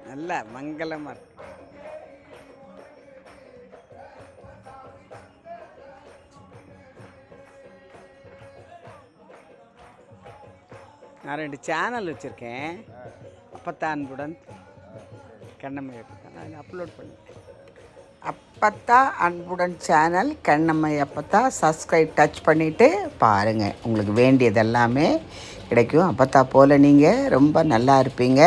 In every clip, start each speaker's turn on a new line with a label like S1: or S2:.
S1: நல்ல மங்களமாக இருக்கு. நான் 2 சேனல் வச்சுருக்கேன். அப்பத்தா அன்புடன் கண்ணம்மை அப்பத்தா அதில் அப்லோட் பண்ணேன். அப்பத்தா அன்புடன் சேனல் கண்ணம்மை அப்பத்தா சப்ஸ்கிரைப் டச் பண்ணிவிட்டு பாருங்கள். உங்களுக்கு வேண்டியது எல்லாமே கிடைக்கும். அப்பத்தா போல் நீங்கள் ரொம்ப நல்லா இருப்பீங்க.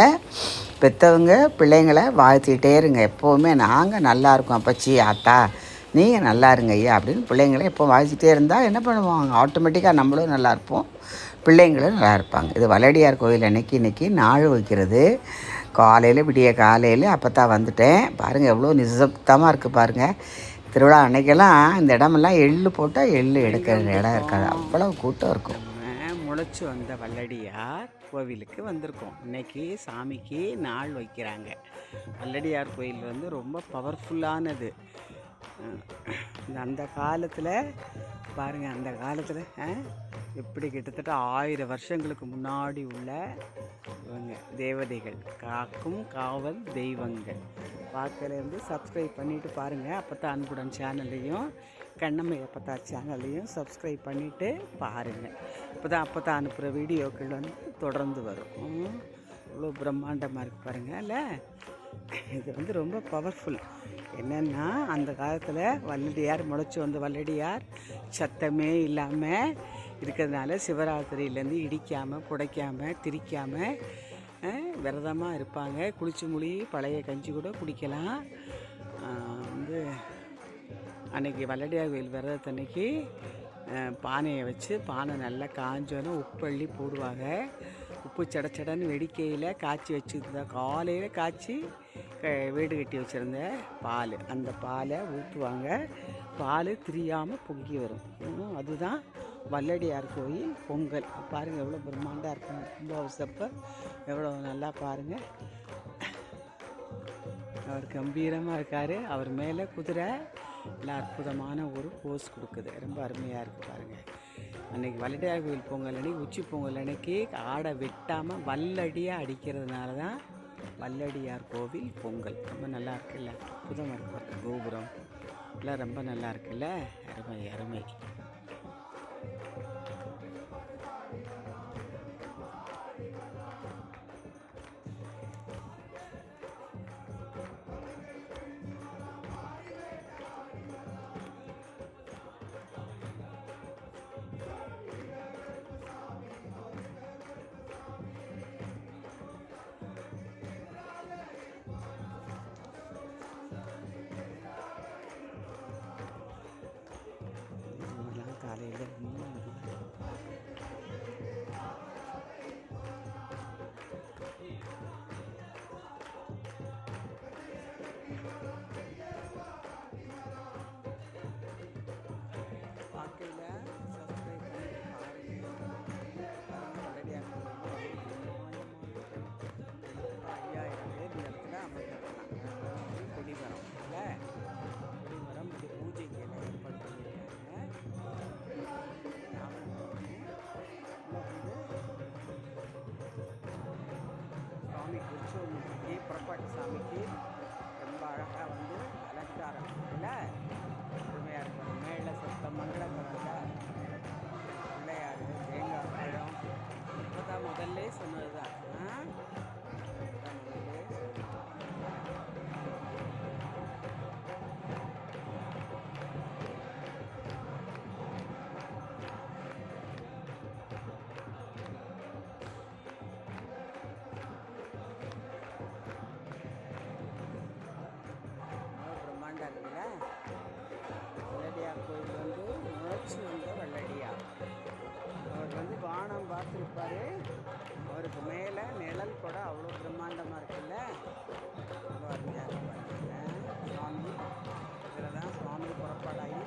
S1: பெற்றவங்க பிள்ளைங்களை வாழ்த்திகிட்டே இருங்க. எப்போவுமே நாங்கள் நல்லா இருக்கோம் அப்பச்சி ஆத்தா, நீங்கள் நல்லா இருங்க ஐயா அப்படின்னு பிள்ளைங்களை எப்போ வாழ்த்திட்டே இருந்தால் என்ன பண்ணுவாங்க, ஆட்டோமேட்டிக்காக நம்மளும் நல்லா இருப்போம், பிள்ளைங்களும் நல்லா இருப்பாங்க. இது வல்லடியார் கோயில் இன்றைக்கி நாள் வைக்கிறது. காலையில் விடிய காலையில் அப்போத்தான் வந்துட்டேன். பாருங்கள் எவ்வளோ நிசப்தமாக இருக்குது பாருங்கள். திருவிழா அன்னைக்கெல்லாம் இந்த இடமெல்லாம் எள்ளு போட்டால் எள்ளு எடுக்கிற இடம் இருக்காது, அவ்வளோ கூட்டம் இருக்கும். முளைச்சி வந்த வல்லடியார் கோவிலுக்கு வந்திருக்கோம். இன்றைக்கி சாமிக்கு நாள் வைக்கிறாங்க. வல்லடியார் கோயில் வந்து ரொம்ப பவர்ஃபுல்லானது. அந்த காலத்தில் பாருங்கள், அந்த காலத்தில் எப்படி கிட்டத்தட்ட 1000 வருஷங்களுக்கு முன்னாடி உள்ள இவங்க தேவதைகள், காக்கும் காவல் தெய்வங்கள். பார்க்கலேருந்து சப்ஸ்கிரைப் பண்ணிவிட்டு பாருங்கள். அப்போத்தான் அன்புடன் சேனல்லையும் கண்ணம்மை அப்பத்தா சேனல்லையும் சப்ஸ்கிரைப் பண்ணிவிட்டு பாருங்கள். அப்போத்தான் அனுப்புகிற வீடியோக்கள் வந்து தொடர்ந்து வரும். இவ்வளோ பிரம்மாண்டமாக இருக்குது பாருங்கள். இல்லை, இது வந்து ரொம்ப பவர்ஃபுல். என்னென்னா அந்த காலத்தில் வல்லடியார் முளைச்சி வந்த வல்லடியார் சத்தமே இல்லாமல் இருக்கிறதுனால சிவராத்திரியிலேருந்து இடிக்காமல் புடைக்காமல் திரிக்காமல் விரதமாக இருப்பாங்க. குளிச்சு முழி பழைய கஞ்சி கூட குடிக்கலாம். வந்து அன்றைக்கி வல்லடியார் கோயில் விரதத்தன்னைக்கு பானையை வச்சு பானை நல்லா காஞ்சோன்னு உப்பு அள்ளி போடுவாங்க. உப்பு சடச்சடன்னு வெடிக்கையில் காய்ச்சி வச்சுருந்தா, காலையில் காய்ச்சி வீடு கட்டி வச்சுருந்த பால், அந்த பாலை ஊற்றுவாங்க. பால் திரியாமல் பொங்கி வரும். அதுதான் வல்லடியார் கோயில் பொங்கல். பாருங்கள் எவ்வளோ பிரம்மாண்டாக இருக்கும். கும்பாபிஷேகப்போ எவ்வளோ நல்லா பாருங்கள். அவர் கம்பீரமாக இருக்கார். அவர் மேலே குதிரை நல்லா அற்புதமான ஒரு போஸ் கொடுக்குது. ரொம்ப அருமையாக இருக்குது பாருங்கள். அன்றைக்கி வல்லடியார் கோயில் பொங்கல் அன்றைக்கி, உச்சி பொங்கல் அன்றைக்கி ஆடை வெட்டாமல் வல்லடியாக அடிக்கிறதுனால தான் வல்லடியார் கோவில் பொங்கல். ரொம்ப நல்லா இருக்குல்ல, அற்புதமாக இருக்குது. கோபுரம் எல்லாம் ரொம்ப நல்லா இருக்குல்ல, அருமை அருமை. காலையில் சாமிக்கு புறப்பாட்டு சாமிக்கு ரொம்ப அழகாக வந்து அலங்காரம் இல்லை, அருமையாக இருக்கும். மேலே சத்தம் மங்களகரத்தில் பிள்ளையார், தேங்காய் பழம். இப்போ தான் முதல்ல சொன்னது தான். வல்லடியார் கோயில் வந்து முளைச்சி வந்த வல்லடியார். அவர் வந்து வானம் பார்த்துருப்பார். அவருக்கு மேலே நிழல் கூட அவ்வளோ பிரம்மாண்டமாக இருக்குல்ல, ரொம்ப அருமையாக இருப்பாங்க. சுவாமி இதில் தான் சுவாமி புறப்பாடாகி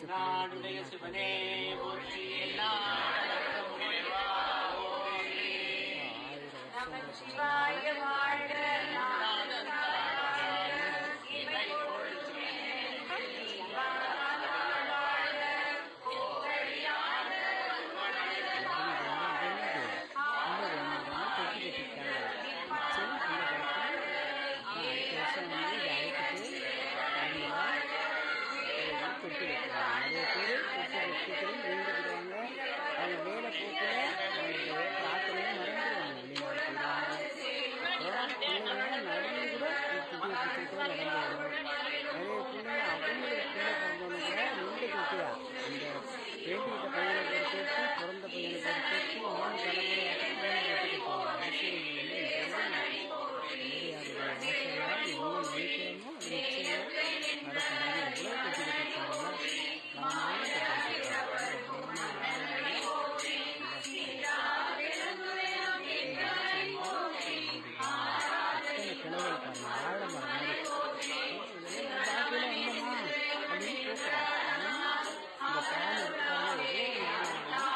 S1: நாடுடைய சிவனே போற்றி நமச்சிவாய வாழ்க தொட்டு வைக்கிறாங்க. நிறைய பேர் தொட்டு வைக்கிறதும் வேண்டிக்கிறாங்க. அவங்க வேலை போக்கில் அவங்களுடைய பிரார்த்தனையை மறந்துடுவாங்க. பிள்ளைங்க நடந்து கூட தொட்டி வச்சுக்கிட்டு நடந்து வரும். நிறைய பிள்ளைங்க அவங்களுக்கு பிள்ளை பிறந்தவங்க கூட 2 தொட்டியா இந்த வேண்டிக்கிட்ட பையனை பொறுத்தேற்று பிறந்த பையனை பொறுத்தேற்று 3 தலைமுறையாக 3 தொட்டி கட்டுவாங்க. ஆசிரியர்கள் ஆசையாக என்ன நினைக்கிறோமோ அது நிச்சயம் நடக்கும். எவ்வளோ தொட்டி கட்டிருக்காங்களா கிணறு ஆழமரம் மாதிரி பாட்டில வந்தோமா அப்படின்னு கேட்குறாங்க. இந்த பால் இருக்காங்க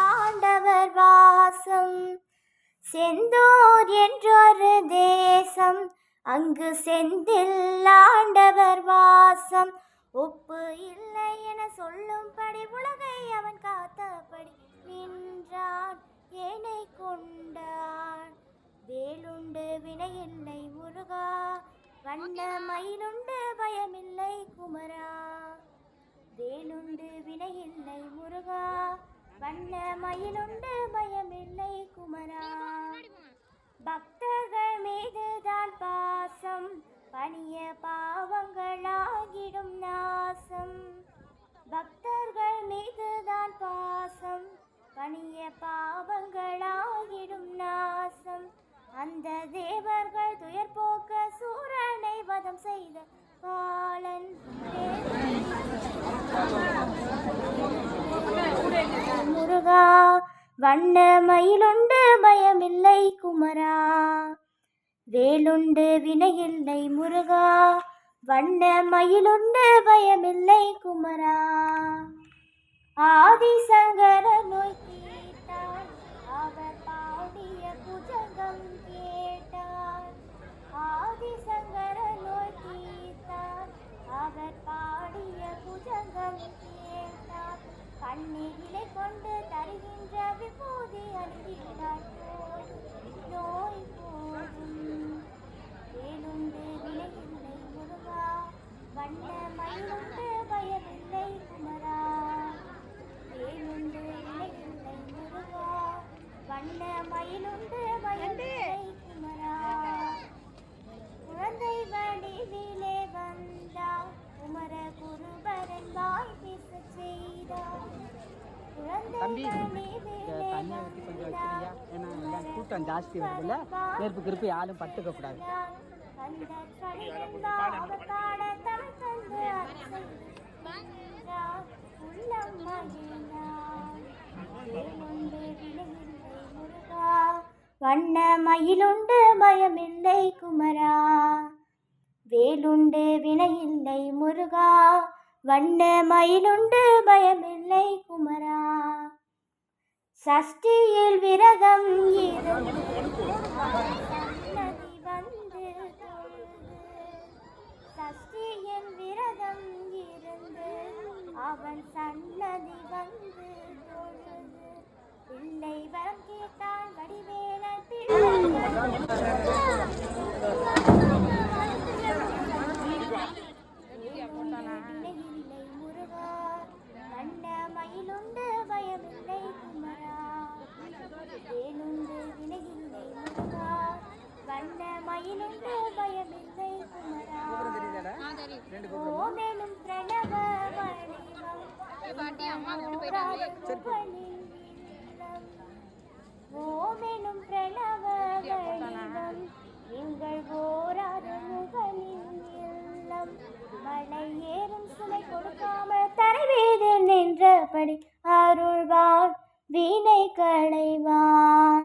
S2: ஆண்டவர் வாசம் செந்தூர் என்றொரு தேசம், அங்கு செந்தில் ஆண்டவர் வாசம். ஒப்பு இல்லை என சொல்லும்படி உலகை அவன் காத்தபடி நின்றான், ஏனை கொண்டான். வேலுண்டு வினையில்லை முருகா, வண்ண மயிலுண்டு பயமில்லை குமரா. வேலுண்டு வினையில்லை முருகா, வண்ண மயிலுண்டு பயமில்லை குமரா. பக்தர்கள் மீதுதான் பாசம், பணிய பாவங்களாகிடும் நாசம். பக்தர்கள் மீதுதான் பாசம், பணிய பாவங்களாகிடும் நாசம். அந்த தேவர்கள் துயர் போக்க சூரனை வதம் செய்த காலன் முருகா, வண்ண மயிலுண்டு பயமில்லை குமரா. வேலுண்டு வினையில்லை முருகா, வண்ண மயிலுண்டு பயமில்லை குமரா. ஆதிசங்கர நோய் தீர்த்தார், அவர் பாடிய புஜங்கம் கேட்டார். ஆதிசங்கர நோய் தீர்த்தார், அவர் பாடிய புஜங்கம் கேட்டார். கண்ணீரிலை கொண்டு தருகின்ற விபூதி அணிந்தார், நோய் போதும். வேலுண்டு வினையில்லை முருகா, வண்ண மயிலுண்டு பயமில்லை குமரா. வேலுண்டு வினையில்லை முருகா, வண்ண மயிலுண்டு பயமில்லை குமரா. குழந்தை வடிவிலே வந்தார், குமர குருபரன் வாய் பேச செய்தார்.
S1: தம்பி தண்ணியை ஊற்றி கொஞ்சம் வச்சுருங்க, ஏன்னா எல்லாம் கூட்டம் ஜாஸ்தி வருதுல்ல, நெருப்பு கிருப்பி யாரும் பட்டுக்க கூடாது.
S2: வண்ண மயிலுண்டு பயமில்லை குமரா. வேலுண்டு வினையில்லை முருகா, வண்ண மயிலுண்டு பயமில்லை குமரா. சஷ்டியில் விரதம் இருந்து சன்னதி வந்து தொழுது, சஷ்டியில் விரதம் இருந்து அவன் சன்னதி வந்து தொழுது. பிள்ளை வரம் கேட்டான் வடிவேலன் வினையில்லை முருகா, வண்ண மயிலுண்டு பயமில்லை குமரா. வேலுண்டு வினையில்லை முருகா, வண்ண மயிலுண்டு பயமில்லை குமரா. ஓமெனும் பிரணவ வடிவம் ஓமெனும் பிரணவ வடிவம் எங்கள் ஓராறு முகனின் இல்லம். மலை ஏறும் சுமை கொடுக்காமல் தரைவேதன் நின்றபடி அருள்வான் வீணை களைவான்.